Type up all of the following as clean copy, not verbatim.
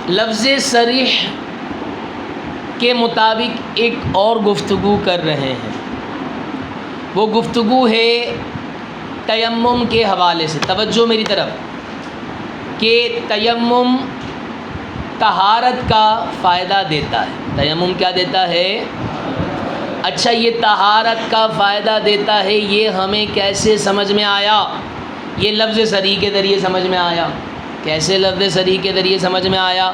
لفظ صریح کے مطابق ایک اور گفتگو کر رہے ہیں. وہ گفتگو ہے تیمم کے حوالے سے. توجہ میری طرف کہ تیمم طہارت کا فائدہ دیتا ہے. تیمم کیا دیتا ہے؟ اچھا، یہ طہارت کا فائدہ دیتا ہے، یہ ہمیں کیسے سمجھ میں آیا؟ یہ لفظ صریح کے ذریعے سمجھ میں آیا. کیسے لفظ صریح کے ذریعے سمجھ میں آیا؟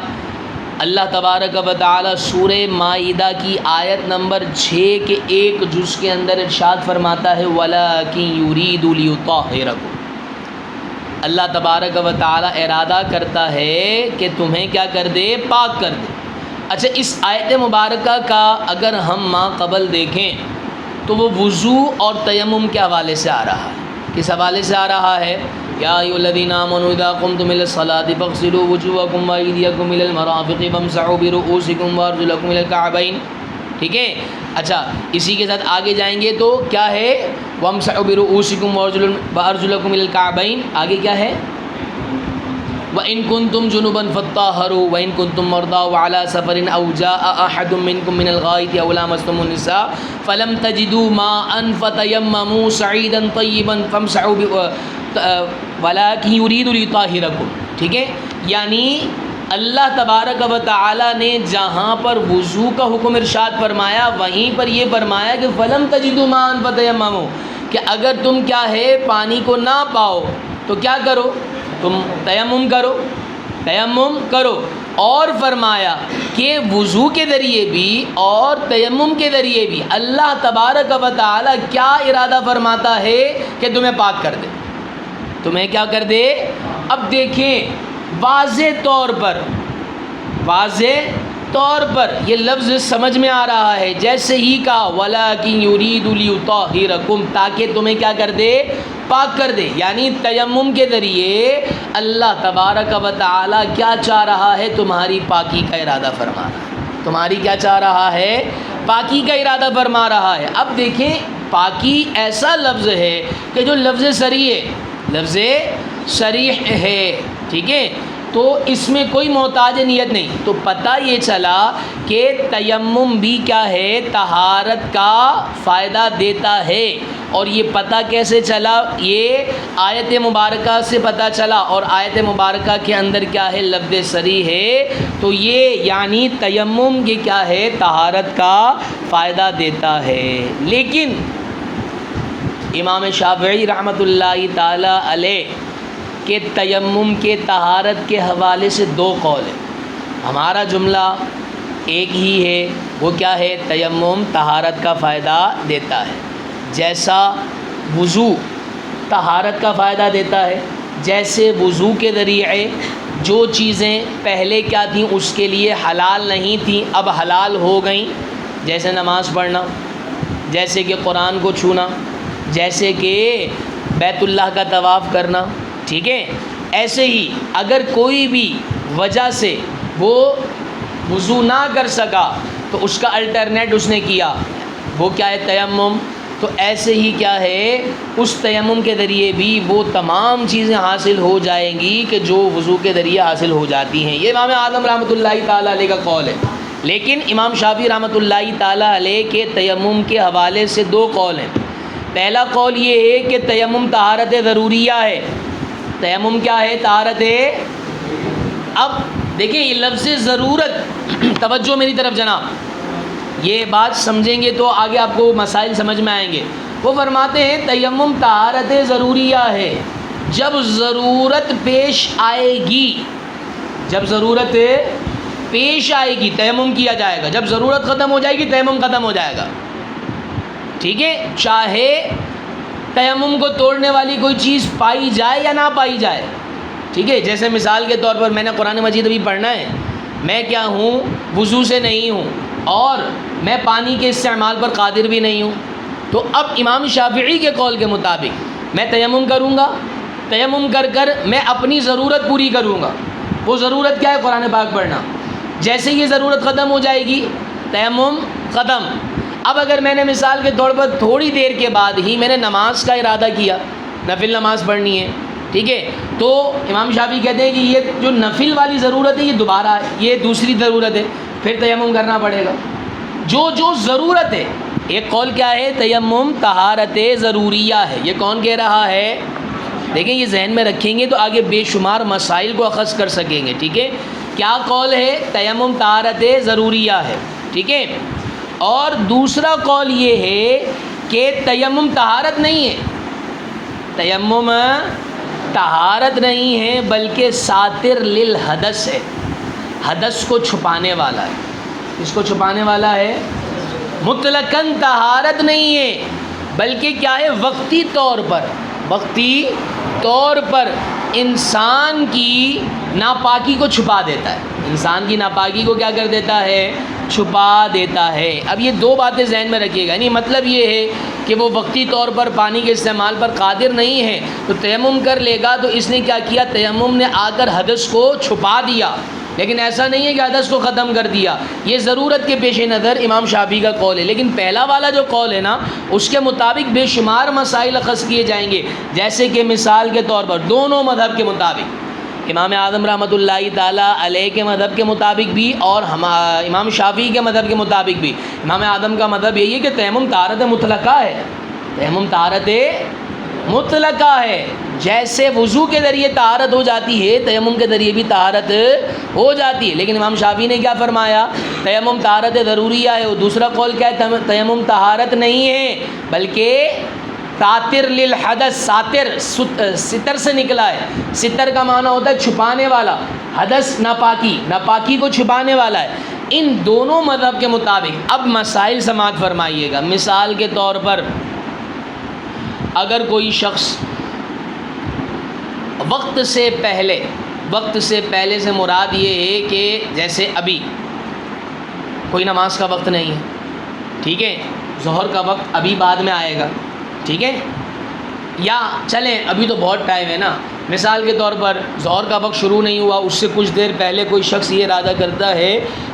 اللہ تبارک و تعالی سورہ مائدہ کی آیت نمبر 6 کے ایک جز کے اندر ارشاد فرماتا ہے وَلَٰكِن يُرِيدُ لِيُطَهِّرَكُمْ. اللہ تبارک و تعالی ارادہ کرتا ہے کہ تمہیں کیا کر دے؟ پاک کر دے. اچھا، اس آیت مبارکہ کا اگر ہم ما قبل دیکھیں تو وہ وضو اور تیمم کے حوالے سے آ رہا ہے. کس حوالے سے آ رہا ہے؟ یا ایھا الذین آمنوا اذا قمتم الی الصلاۃ فاغسلوا وجوہکم وایدیکم الی المرافق وامسحوا برؤوسکم وارجلکم الی الکعبین. ٹھیک ہے. اچھا، اسی کے ساتھ آگے جائیں گے تو کیا ہے؟ وامسحوا برؤوسکم وارجلکم الی الکعبین. آگے کیا ہے؟ وَإِن كُنتُمْ جُنُبًا فَاطَّهَّرُوا وَإِن كُنتُمْ مَرْضَىٰ وَعَلَىٰ سَفَرٍ أَوْ جَاءَ أَحَدٌ مِّنكُم مِّنَ الْغَائِطِ أَوْ لَامَسْتُمُ النِّسَاءَ فَلَمْ تَجِدُوا مَاءً فَتَيَمَّمُوا صَعِيدًا طَيِّبًا فَامْسَحُوا وَلَٰكِن يُرِيدُ لِيُطَهِّرَكُمْ. ٹھیک ہے. یعنی اللہ تبارک و تعالی نے جہاں پر وضو کا حکم ارشاد فرمایا وہیں پر یہ فرمایا کہ فَلَمْ تَجِدُوا مَاءً فَتَيَمَّمُوا، کہ اگر تم کیا ہے پانی کو نہ پاؤ تو کیا کرو؟ تم تیمم کرو. تیمم کرو. اور فرمایا کہ وضو کے ذریعے بھی اور تیمم کے ذریعے بھی اللہ تبارک و تعالی کیا ارادہ فرماتا ہے کہ تمہیں پاک کر دے. تمہیں کیا کر دے؟ اب دیکھیں واضح طور پر یہ لفظ سمجھ میں آ رہا ہے. جیسے ہی کہا وَلَٰكِن يُرِيدُ لِيُطَهِّرَكُمْ، تاکہ تمہیں کیا کر دے؟ پاک کر دے. یعنی تیمم کے ذریعے اللہ تبارک و تعالی کیا چاہ رہا ہے؟ تمہاری پاکی کا ارادہ فرما رہا ہے. تمہاری کیا چاہ رہا ہے؟ پاکی کا ارادہ فرما رہا ہے. اب دیکھیں پاکی ایسا لفظ ہے کہ جو لفظ صریح ہے. لفظ صریح ہے. ٹھیک ہے. تو اس میں کوئی محتاج نیت نہیں. تو پتہ یہ چلا کہ تیمم بھی کیا ہے؟ طہارت کا فائدہ دیتا ہے. اور یہ پتہ کیسے چلا؟ یہ آیت مبارکہ سے پتہ چلا. اور آیت مبارکہ کے اندر کیا ہے؟ لفظ صریح ہے. تو یہ یعنی تیمم یہ کیا ہے؟ طہارت کا فائدہ دیتا ہے. لیکن امام شافعی رحمۃ اللہ تعالی علیہ کہ تیمم کے طہارت کے حوالے سے دو قول ہیں. ہمارا جملہ ایک ہی ہے. وہ کیا ہے؟ تیمم طہارت کا فائدہ دیتا ہے. جیسا وضو طہارت کا فائدہ دیتا ہے، جیسے وضو کے ذریعے جو چیزیں پہلے کیا تھیں اس کے لیے حلال نہیں تھیں اب حلال ہو گئیں، جیسے نماز پڑھنا، جیسے کہ قرآن کو چھونا، جیسے کہ بیت اللہ کا طواف کرنا. ٹھیک ہے. ایسے ہی اگر کوئی بھی وجہ سے وہ وضو نہ کر سکا تو اس کا الٹرنیٹ اس نے کیا، وہ کیا ہے؟ تیمم. تو ایسے ہی کیا ہے؟ اس تیمم کے ذریعے بھی وہ تمام چیزیں حاصل ہو جائیں گی کہ جو وضو کے ذریعے حاصل ہو جاتی ہیں. یہ امام اعظم رحمۃ اللہ تعالیٰ علیہ کا قول ہے. لیکن امام شافعی رحمۃ اللہ تعالیٰ علیہ کے تیمم کے حوالے سے دو قول ہیں. پہلا قول یہ ہے کہ تیمم طہارت ضروریہ ہے. تیمم کیا ہے؟ طہارت ہے. اب دیکھیں یہ لفظ ضرورت، توجہ میری طرف جناب، یہ بات سمجھیں گے تو آگے آپ کو مسائل سمجھ میں آئیں گے. وہ فرماتے ہیں تیمم طہارت ضروریہ ہے. جب ضرورت پیش آئے گی، جب ضرورت پیش آئے گی تیمم کیا جائے گا. جب ضرورت ختم ہو جائے گی تیمم ختم ہو جائے گا. ٹھیک ہے. چاہے تیمم کو توڑنے والی کوئی چیز پائی جائے یا نہ پائی جائے. ٹھیک ہے. جیسے مثال کے طور پر میں نے قرآن مجید ابھی پڑھنا ہے، میں کیا ہوں؟ وضو سے نہیں ہوں اور میں پانی کے استعمال پر قادر بھی نہیں ہوں. تو اب امام شافعی کے قول کے مطابق میں تیمم کروں گا. تیمم کر میں اپنی ضرورت پوری کروں گا. وہ ضرورت کیا ہے؟ قرآن پاک پڑھنا. جیسے یہ ضرورت ختم ہو جائے گی تیمم ختم. اب اگر میں نے مثال کے طور پر تھوڑی دیر کے بعد ہی میں نے نماز کا ارادہ کیا، نفل نماز پڑھنی ہے، ٹھیک ہے. تو امام شافعی کہتے ہیں کہ یہ جو نفل والی ضرورت ہے یہ دوبارہ ہے، یہ دوسری ضرورت ہے، پھر تیمم کرنا پڑے گا. جو ضرورت ہے، ایک قول کیا ہے، تیمم طہارت ضروریہ ہے. یہ کون کہہ رہا ہے؟ دیکھیں یہ ذہن میں رکھیں گے تو آگے بے شمار مسائل کو اخذ کر سکیں گے. ٹھیک ہے، کیا قول ہے؟ تیمم طہارت ضروریہ ہے. ٹھیک ہے. اور دوسرا قول یہ ہے کہ تیمم طہارت نہیں ہے، تیمم طہارت نہیں ہے بلکہ ساتر للحدث ہے، حدث کو چھپانے والا ہے. اس کو چھپانے والا ہے، مطلقاً طہارت نہیں ہے بلکہ کیا ہے، وقتی طور پر انسان کی ناپاکی کو چھپا دیتا ہے. انسان کی ناپاکی کو کیا کر دیتا ہے؟ چھپا دیتا ہے. اب یہ دو باتیں ذہن میں رکھیے گا، یعنی مطلب یہ ہے کہ وہ وقتی طور پر پانی کے استعمال پر قادر نہیں ہے تو تیمم کر لے گا، تو اس نے کیا کیا، تیمم نے آ کر حدث کو چھپا دیا، لیکن ایسا نہیں ہے کہ حدث کو ختم کر دیا. یہ ضرورت کے پیش نظر امام شافعی کا قول ہے. لیکن پہلا والا جو قول ہے نا، اس کے مطابق بے شمار مسائل اخذ کیے جائیں گے. جیسے کہ مثال کے طور پر دونوں مذہب کے مطابق، امام اعظم رحمۃ اللہ تعالیٰ علیہ کے مذہب کے مطابق بھی اور امام شافعی کے مذہب کے مطابق بھی، امام اعظم کا مذہب یہی ہے کہ تیمم طہارت مطلقہ ہے. تیمم طہارت مطلقہ ہے. جیسے وضو کے ذریعے طہارت ہو جاتی ہے، تیمم کے ذریعے بھی طہارت ہو جاتی ہے. لیکن امام شافعی نے کیا فرمایا، تیمم طہارت ضروریہ ہے. اور دوسرا قول کیا ہے، تیمم طہارت نہیں ہے بلکہ ساتر للحدث، ساتر ستر سے نکلا ہے. ستر کا معنی ہوتا ہے چھپانے والا، حدث ناپاکی کو چھپانے والا ہے. ان دونوں مذہب کے مطابق اب مسائل سماعت فرمائیے گا. مثال کے طور پر اگر کوئی شخص وقت سے پہلے سے مراد یہ ہے کہ جیسے ابھی کوئی نماز کا وقت نہیں ہے، ٹھیک ہے، ظہر کا وقت ابھی بعد میں آئے گا، ٹھیک ہے، یا چلیں ابھی تو بہت ٹائم ہے نا، مثال کے طور پر ظہر کا وقت شروع نہیں ہوا، اس سے کچھ دیر پہلے کوئی شخص یہ ارادہ کرتا ہے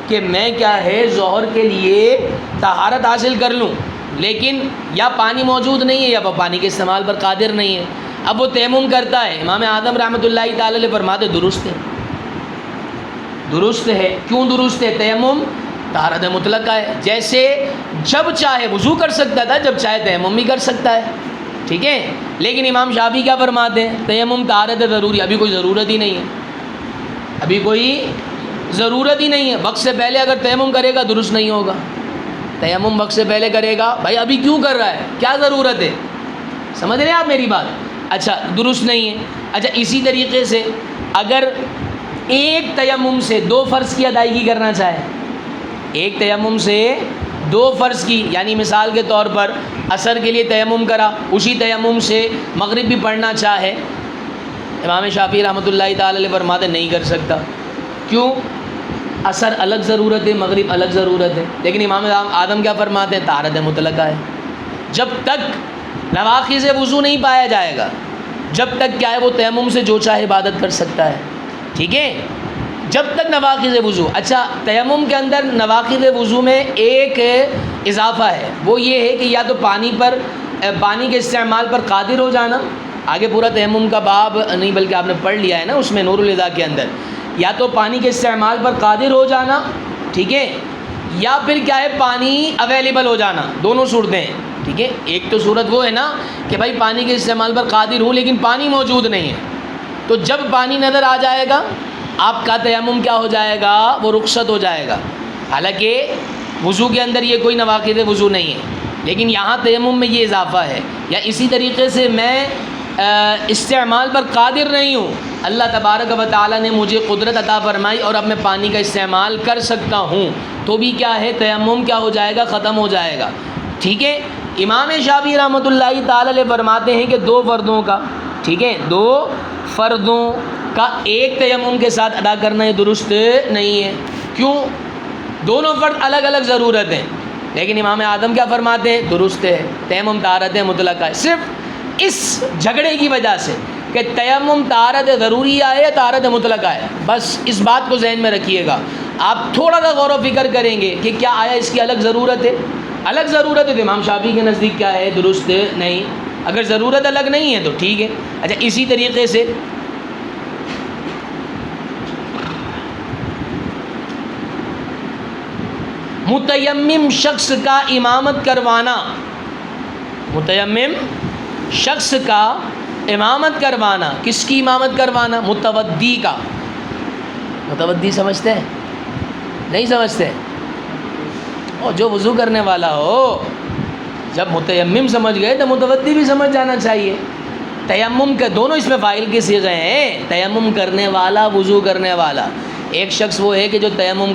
کہ میں کیا ہے ظہر کے لیے طہارت حاصل کر لوں، لیکن یا پانی موجود نہیں ہے یا وہ پانی کے استعمال پر قادر نہیں ہے. اب وہ تیمم کرتا ہے. امام اعظم رحمۃ اللہ تعالی علیہ فرماتے درست ہے. کیوں درست ہے؟ تیمم طہارت مطلقہ ہے. جیسے جب چاہے وضو کر سکتا تھا، جب چاہے تیمم بھی کر سکتا ہے، ٹھیک ہے. لیکن امام شافعی کیا فرماتے ہیں، تیمم طہارت ضروری، ابھی کوئی ضرورت ہی نہیں ہے. وقت سے پہلے اگر تیمم کرے گا درست نہیں ہوگا. تیمم وقت سے پہلے کرے گا، بھائی ابھی کیوں کر رہا ہے، کیا ضرورت ہے؟ سمجھ رہے ہیں آپ میری بات؟ اچھا درست نہیں ہے. اچھا اسی طریقے سے اگر ایک تیمم سے 2 فرض کی ادائیگی کرنا چاہے، ایک تیمم سے 2 فرض کی، یعنی مثال کے طور پر عصر کے لیے تیمم کرا، اسی تیمم سے مغرب بھی پڑھنا چاہے، امام شافعی رحمۃ اللہ تعالی علیہ فرماتے نہیں کر سکتا. کیوں؟ عصر الگ ضرورت ہے، مغرب الگ ضرورت ہے. لیکن امام اعظم کیا فرماتے ہیں، طہارت مطلقہ ہے. جب تک نواقض وضو نہیں پایا جائے گا، جب تک کیا ہے وہ تیمم سے جو چاہے عبادت کر سکتا ہے، ٹھیک ہے، جب تک نواقض وضو. اچھا تیمم کے اندر نواقض وضو میں ایک اضافہ ہے، وہ یہ ہے کہ یا تو پانی کے استعمال پر قادر ہو جانا، آگے پورا تیمم کا باب نہیں بلکہ آپ نے پڑھ لیا ہے نا اس میں نور الہدیٰ کے اندر، یا تو پانی کے استعمال پر قادر ہو جانا، ٹھیک ہے، یا پھر کیا ہے پانی اویلیبل ہو جانا. دونوں صورتیں ہیں، ٹھیک ہے. ایک تو صورت وہ ہے نا کہ بھائی پانی کے استعمال پر قادر ہوں لیکن پانی موجود نہیں ہے، تو جب پانی نظر آ جائے گا آپ کا تیمم کیا ہو جائے گا، وہ رخصت ہو جائے گا. حالانکہ وضو کے اندر یہ کوئی نواقض وضو نہیں ہے، لیکن یہاں تیمم میں یہ اضافہ ہے. یا اسی طریقے سے میں استعمال پر قادر نہیں ہوں، اللہ تبارک و تعالیٰ نے مجھے قدرت عطا فرمائی اور اب میں پانی کا استعمال کر سکتا ہوں، تو بھی کیا ہے تیمم کیا ہو جائے گا، ختم ہو جائے گا، ٹھیک ہے. امام شافعی رحمۃ اللہ تعالی علیہ فرماتے ہیں کہ 2 فردوں کا، ٹھیک ہے، 2 فردوں کا ایک تیمم کے ساتھ ادا کرنا یہ درست نہیں ہے. کیوں؟ دونوں فرد الگ الگ ضرورت ہیں. لیکن امام اعظم کیا فرماتے ہیں، درست ہے، تیمم طہارت مطلقہ ہے. صرف اس جھگڑے کی وجہ سے کہ تیمم طہارت ضروری ہے یا طہارت مطلقہ ہے، بس اس بات کو ذہن میں رکھیے گا. آپ تھوڑا سا غور و فکر کریں گے کہ کیا آیا اس کی الگ ضرورت ہے، تو امام شافعی کے نزدیک کیا ہے، درست نہیں. اگر ضرورت الگ نہیں ہے تو ٹھیک ہے. اچھا اسی طریقے سے متیمم شخص کا امامت کروانا، متیمم شخص کا امامت کروانا، کس کی امامت کروانا؟ متودی کا. متودی سمجھتے ہیں؟ نہیں سمجھتے؟ اور جو وضو کرنے والا ہو، جب متیمم سمجھ گئے تو متودی بھی سمجھ جانا چاہیے. تیمم کے دونوں اس میں فاعل کے صیغے ہیں، تیمم کرنے والا، وضو کرنے والا. ایک شخص وہ ہے کہ جو تیمم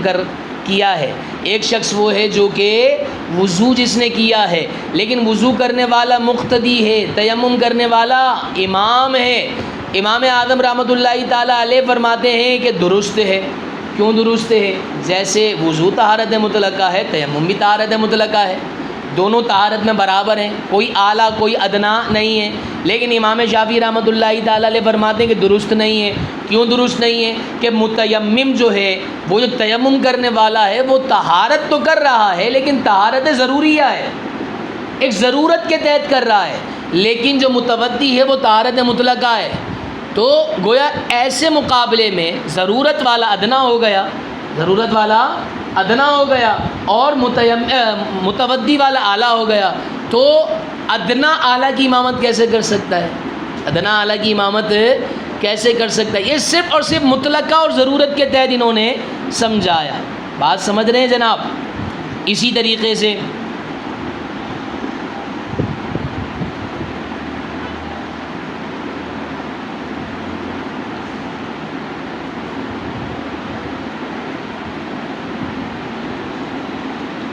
کیا ہے، ایک شخص وہ ہے جو کہ وضو جس نے کیا ہے، لیکن وضو کرنے والا مقتدی ہے، تیمم کرنے والا امام ہے. امام اعظم رحمۃ اللہ تعالیٰ علیہ فرماتے ہیں کہ درست ہے. کیوں درست ہے؟ جیسے وضو طہارت مطلقہ ہے، تیمم بھی طہارت مطلقہ ہے، دونوں طہارت میں برابر ہیں، کوئی اعلیٰ کوئی ادنا نہیں ہے. لیکن امام شافعی رحمۃ اللہ تعالیٰ علیہ فرماتے ہیں کہ درست نہیں ہے. کیوں درست نہیں ہے؟ کہ متیمم جو ہے، وہ جو تیمم کرنے والا ہے، وہ طہارت تو کر رہا ہے لیکن طہارت ضروریہ ہے، ایک ضرورت کے تحت کر رہا ہے. لیکن جو متودی ہے وہ طہارت مطلقہ ہے. تو گویا ایسے مقابلے میں ضرورت والا ادنا ہو گیا، ضرورت والا ادنا ہو گیا، اور متودی والا اعلیٰ ہو گیا. تو ادنا اعلیٰ کی امامت کیسے کر سکتا ہے؟ ادنا اعلیٰ کی امامت کیسے کر سکتا ہے؟ یہ صرف اور صرف مطلقہ اور ضرورت کے تحت انہوں نے سمجھایا. بات سمجھ رہے ہیں جناب؟ اسی طریقے سے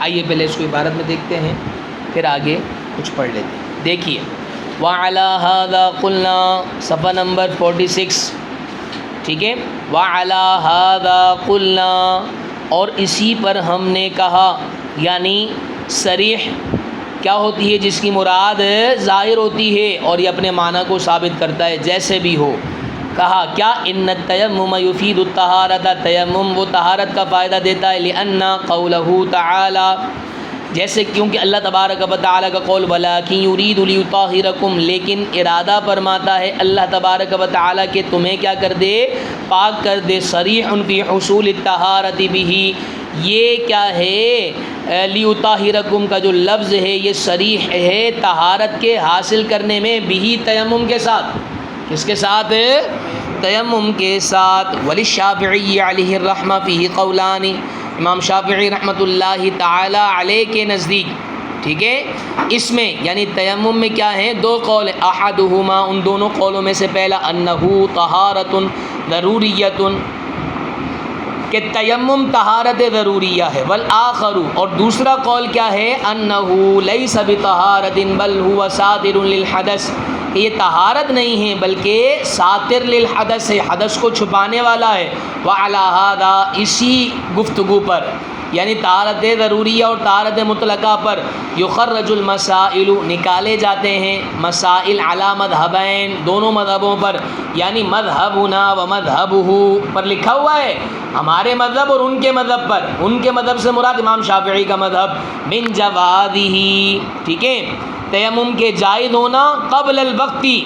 آئیے پہلے اس کو عبارت میں دیکھتے ہیں، پھر آگے کچھ پڑھ لیتے ہیں. دیکھیے وَعَلَى هَذَا قُلْنَا، صفحہ نمبر 46، ٹھیک ہے. وَعَلَى هَذَا قُلْنَا، اور اسی پر ہم نے کہا، یعنی صریح کیا ہوتی ہے؟ جس کی مراد ظاہر ہوتی ہے اور یہ اپنے معنی کو ثابت کرتا ہے، جیسے بھی ہو. کہا کیا؟ ان التیمم یفید الطہارۃ، تیمم وہ طہارت کا فائدہ دیتا ہے. لأن قولہ تعالی، جیسے کیونکہ اللہ تبارک و تعالی کا قول ولکن یرید لیطہرکم، لیکن ارادہ فرماتا ہے اللہ تبارک و تعالی کہ تمہیں کیا کر دے؟ پاک کر دے. صریح فی حصول الطہارۃ بہ، یہ کیا ہے؟ لیطہرکم کا جو لفظ ہے یہ صریح ہے طہارت کے حاصل کرنے میں، بہ تیمم کے ساتھ. کس کے ساتھ؟ تیمم کے ساتھ. وللشافعی علیہ الرحمہ فیہ قولان، امام شافعی رحمۃ اللہ تعالی علیہ کے نزدیک، ٹھیک ہے، اس میں یعنی تیمم میں کیا ہیں؟ دو قول. احدہما، ان دونوں قولوں میں سے پہلا، انہ طہارۃ ضروریۃ، کہ تیمم طہارت ضروریہ ہے. والآخر، اور دوسرا قول کیا ہے؟ انہ لیس بطہارۃ بل هو ساتر للحدث، کہ یہ طہارت نہیں ہے بلکہ ساتر للحدث ہے، حدث کو چھپانے والا ہے. وعلی ھذا، اسی گفتگو پر، یعنی طہارت ضروریہ اور طہارت مطلقہ پر، یخرج المسائل، نکالے جاتے ہیں مسائل، علی مذہبین، دونوں مذہبوں پر، یعنی مذہبنا و مذہبہ پر لکھا ہوا ہے، ہمارے مذہب اور ان کے مذہب پر. ان کے مذہب سے مراد امام شافعی کا مذہب. من جوازہ، ٹھیک ہے، تیمم کے جائز ہونا، قبل الوقتی،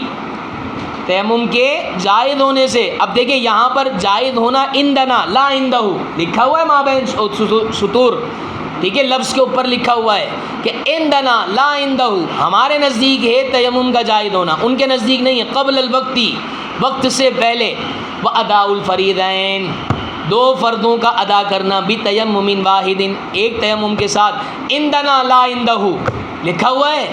تیمم کے جائز ہونے سے. اب دیکھیں یہاں پر جائز ہونا عندنا لا عندہ لکھا ہوا ہے مابین سطور، ٹھیک ہے، لفظ کے اوپر لکھا ہوا ہے کہ عندنا لا عندہ، ہمارے نزدیک ہے تیمم کا جائز ہونا، ان کے نزدیک نہیں ہے. قبل الوقتی، وقت سے پہلے. واداء الفریضین، دو فرضوں کا ادا کرنا، بتیمم واحد، ایک تیمم کے ساتھ. عندنا لا عندہ لکھا ہوا ہے،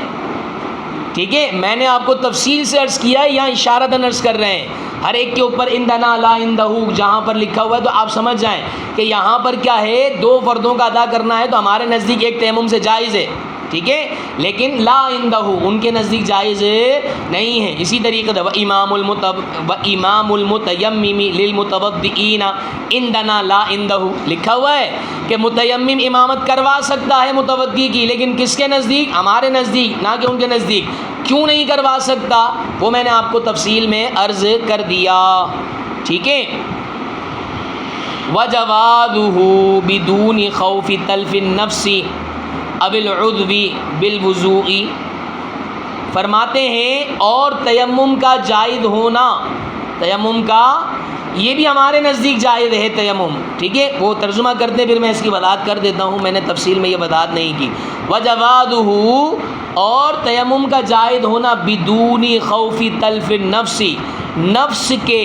ٹھیک ہے. میں نے آپ کو تفصیل سے عرض کیا ہے، یہاں اشارتاً عرض کر رہے ہیں، ہر ایک کے اوپر عندنا لا عندہ جہاں پر لکھا ہوا ہے تو آپ سمجھ جائیں کہ یہاں پر کیا ہے، دو فرضوں کا ادا کرنا ہے تو ہمارے نزدیک ایک تیمم سے جائز ہے، ٹھیک ہے، لیکن لا عندہ ان کے نزدیک جائز نہیں ہے. اسی طریقے سے امام المتیمم للمتوضئین عندنا لا عندہ لکھا ہوا ہے کہ متیمم امامت کروا سکتا ہے متوضی کی، لیکن کس کے نزدیک؟ ہمارے نزدیک، نہ کہ ان کے نزدیک. کیوں نہیں کروا سکتا وہ میں نے آپ کو تفصیل میں عرض کر دیا، ٹھیک ہے. وجوازہ بدون خوف تلف النفس اب العذب بالوضوء فرماتے ہیں اور تیمم کا جائز ہونا، تیمم کا یہ بھی ہمارے نزدیک جائز ہے تیمم، ٹھیک ہے، وہ ترجمہ کرتے پھر میں اس کی وضاحت کر دیتا ہوں، میں نے تفصیل میں یہ وضاحت نہیں کی۔ وجوازہ، اور تیمم کا جائز ہونا بدون خوف تلف النفس، نفس کے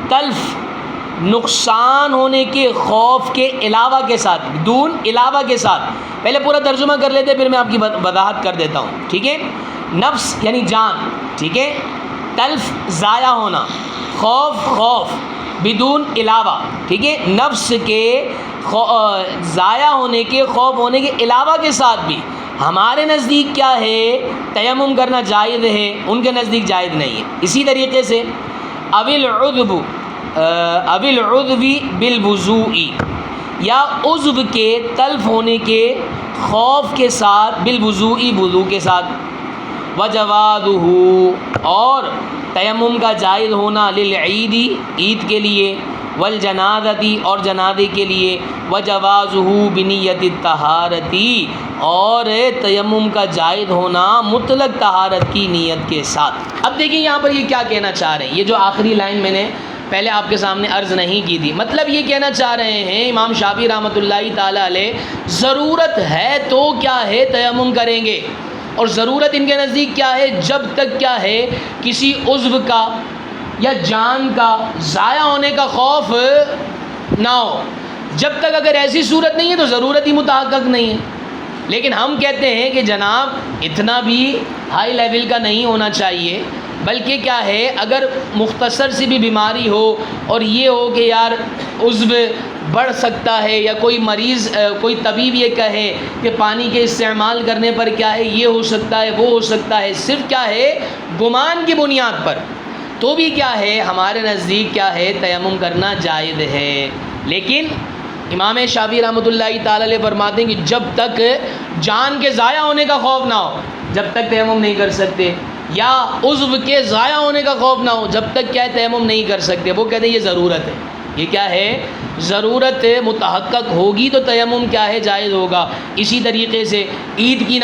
تلف نقصان ہونے کے خوف کے علاوہ کے ساتھ، بدون علاوہ کے ساتھ، پہلے پورا ترجمہ کر لیتے پھر میں آپ کی وضاحت کر دیتا ہوں، ٹھیک ہے۔ نفس یعنی جان، ٹھیک ہے، تلف ضائع ہونا، خوف بدون علاوہ، ٹھیک ہے، نفس کے ضائع ہونے کے، خوف ہونے کے علاوہ کے ساتھ بھی ہمارے نزدیک کیا ہے، تیمم کرنا جائز ہے، ان کے نزدیک جائز نہیں ہے۔ اسی طریقے سے اوی العضو بالوضوء، یا عضو کے تلف ہونے کے خوف کے ساتھ، بالوضوء وضو کے ساتھ۔ وجوازہ، اور تیمم کا جائز ہونا للعید، عید کے لیے، والجنازۃ، اور جنازے کے لیے، وجوازہ بنیت الطہارۃ، اور تیمم کا جائز ہونا مطلق طہارت کی نیت کے ساتھ۔ اب دیکھیں یہاں پر یہ کیا کہنا چاہ رہے ہیں، یہ جو آخری لائن میں نے پہلے آپ کے سامنے عرض نہیں کی تھی، مطلب یہ کہنا چاہ رہے ہیں امام شافعی رحمۃ اللہ تعالیٰ علیہ، ضرورت ہے تو کیا ہے تیمم کریں گے، اور ضرورت ان کے نزدیک کیا ہے، جب تک کیا ہے کسی عضو کا یا جان کا ضائع ہونے کا خوف نہ ہو، جب تک اگر ایسی صورت نہیں ہے تو ضرورت ہی متحقق نہیں ہے۔ لیکن ہم کہتے ہیں کہ جناب اتنا بھی ہائی لیول کا نہیں ہونا چاہیے، بلکہ کیا ہے اگر مختصر سی بھی بیماری ہو اور یہ ہو کہ یار عضو بڑھ سکتا ہے، یا کوئی مریض کوئی طبیب یہ کہے کہ پانی کے استعمال کرنے پر کیا ہے یہ ہو سکتا ہے وہ ہو سکتا ہے، صرف کیا ہے گمان کی بنیاد پر، تو بھی کیا ہے ہمارے نزدیک کیا ہے تیمم کرنا جائز ہے۔ لیکن امام شافعی رحمۃ اللہ تعالی علیہ فرماتے ہیں کہ جب تک جان کے ضائع ہونے کا خوف نہ ہو جب تک تیمم نہیں کر سکتے، یا عضو کے ضائع ہونے کا خوف نہ ہو جب تک کیا ہے تیمم نہیں کر سکتے۔ وہ کہتے ہیں یہ ضرورت ہے، یہ کیا ہے ضرورت متحقق ہوگی تو تیمم کیا ہے جائز ہوگا۔ اسی طریقے سے عید کی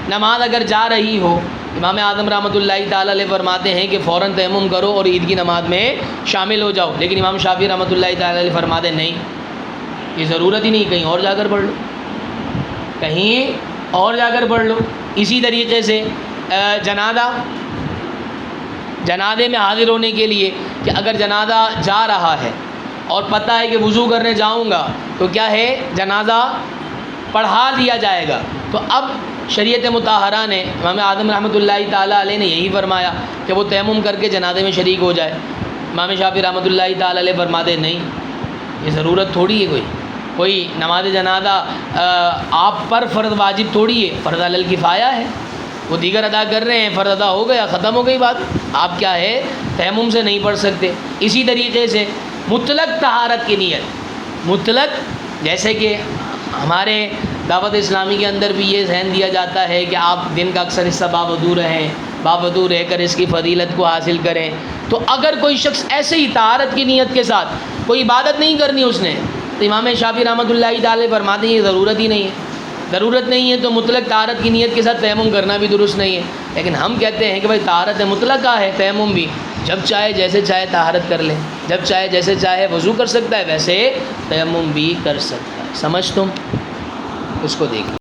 نماز اگر جا رہی ہو، امام اعظم رحمۃ اللہ تعالی علیہ فرماتے ہیں کہ فوراً تیمم کرو اور عید کی نماز میں شامل ہو جاؤ، لیکن امام شافعی رحمۃ اللہ تعالی علیہ فرماتے ہیں نہیں، یہ ضرورت ہی نہیں، کہیں اور جا کر پڑھ لو، کہیں اور جا کر پڑھ لو۔ اسی طریقے سے جنازے میں حاضر ہونے کے لیے کہ اگر جنازہ جا رہا ہے اور پتہ ہے کہ وضو کرنے جاؤں گا تو کیا ہے جنازہ پڑھا دیا جائے گا، تو اب شریعت مطہرہ نے، امام اعظم رحمۃ اللہ تعالیٰ علیہ نے یہی فرمایا کہ وہ تیمم کر کے جنازے میں شریک ہو جائے۔ امام شافعی رحمۃ اللہ تعالیٰ علیہ فرماتے نہیں، یہ ضرورت تھوڑی ہے، کوئی نماز جنازہ آپ پر فرض واجب تھوڑی ہے، فرض علی الکفایہ ہے، وہ دیگر ادا کر رہے ہیں، فرض ادا ہو گیا، ختم ہو گئی بات، آپ کیا ہے تیمم سے نہیں پڑھ سکتے۔ اسی طریقے سے مطلق طہارت کی نیت، مطلق، جیسے کہ ہمارے دعوت اسلامی کے اندر بھی یہ ذہن دیا جاتا ہے کہ آپ دن کا اکثر حصہ باوضو رہیں، باوضو رہ کر اس کی فضیلت کو حاصل کریں، تو اگر کوئی شخص ایسے ہی طہارت کی نیت کے ساتھ کوئی عبادت نہیں کرنی اس نے، تو امام شافعی رحمۃ اللہ تعالی فرماتے ہیں یہ ضرورت ہی نہیں ہے، ضرورت نہیں ہے تو مطلق طہارت کی نیت کے ساتھ تیمم کرنا بھی درست نہیں ہے۔ لیکن ہم کہتے ہیں کہ بھائی طہارت مطلقہ ہے، تیمم بھی جب چاہے جیسے چاہے طہارت کر لے، جب چاہے جیسے چاہے وضو کر سکتا ہے، ویسے تیمم بھی کر سکتا ہے۔ سمجھ تم اس کو دیکھ